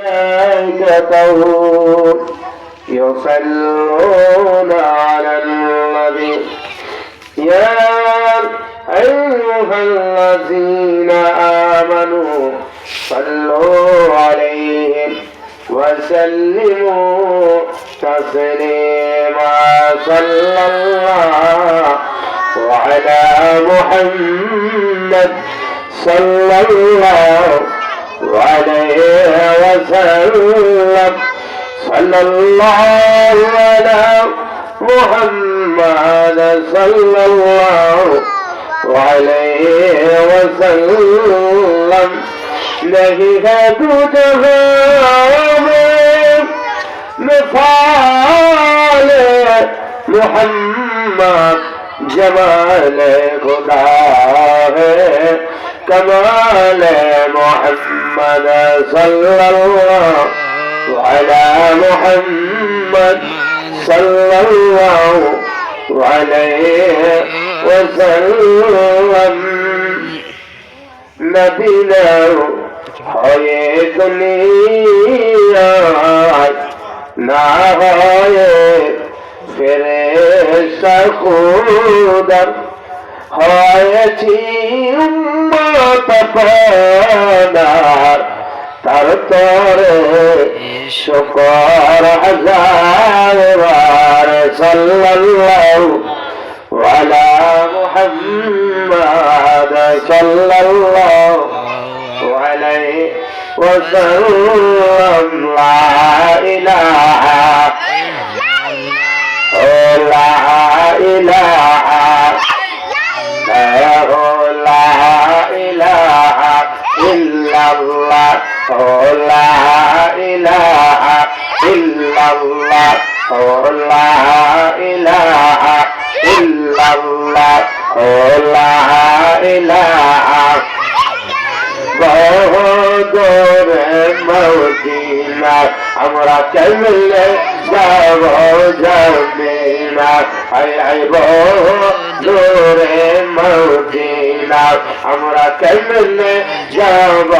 ملائكته يصلون على النبي يا أيها الذين آمنوا صلوا عليه وسلموا تسليما صلى الله على محمد صلى الله عليه وسلم صلى الله على محمد صلى الله عليه وسلم नहीं है तुझे में मिसाल मोहम्मद जमाल खुदा है कमाल मोहम्मद सल्लल्लाहु अला मोहम्मद सल्लल्लाहु अलैहि वसल्लम नबी হয়ে দুনিয়ায় না হয়ে ফেরেশতা খুদা হয়েছি উম্মত আপনার তার তরে শুকর হাজার বার সাল্লাল্লাহু আলা মুহাম্মাদ সাল্লাল্লাহু عليه وسلم لا إله لا إله لا إله إلا الله لا إله إلا الله لا إله إلا الله لا إله বহুদূরে মদিনা আমরা কেমনে যাব জমিনা হায় হায় বহুদূরে মদিনা আমরা কেমনে যাব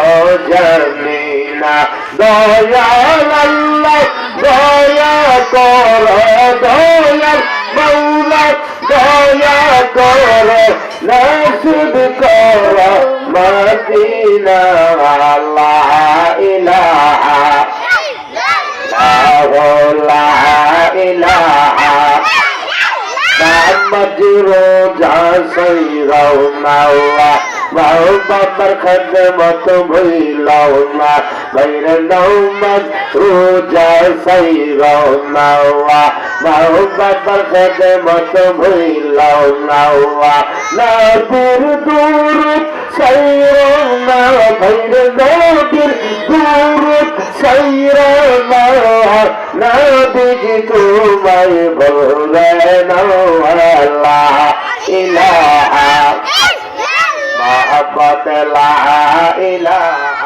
জমিনা দয়াল আল্লাহ দয়া করো দয়াল মৌলা দয়া করো নসিব করো মদিনা লা ইলাহা লা ইলাহা মোহাম্মদ রোজা সৈরাও না বাবার খদমত ভইলাও না বাইরে নৌমত রোজা সৈরাও না বাবার খদমত ভইলাও না নবীর দুরূদ সৈরাও না বাইরে নবীর দুরূদ সৈরাও না নবীজি তোমায় বলে না লা ইলাহা محبت لا إله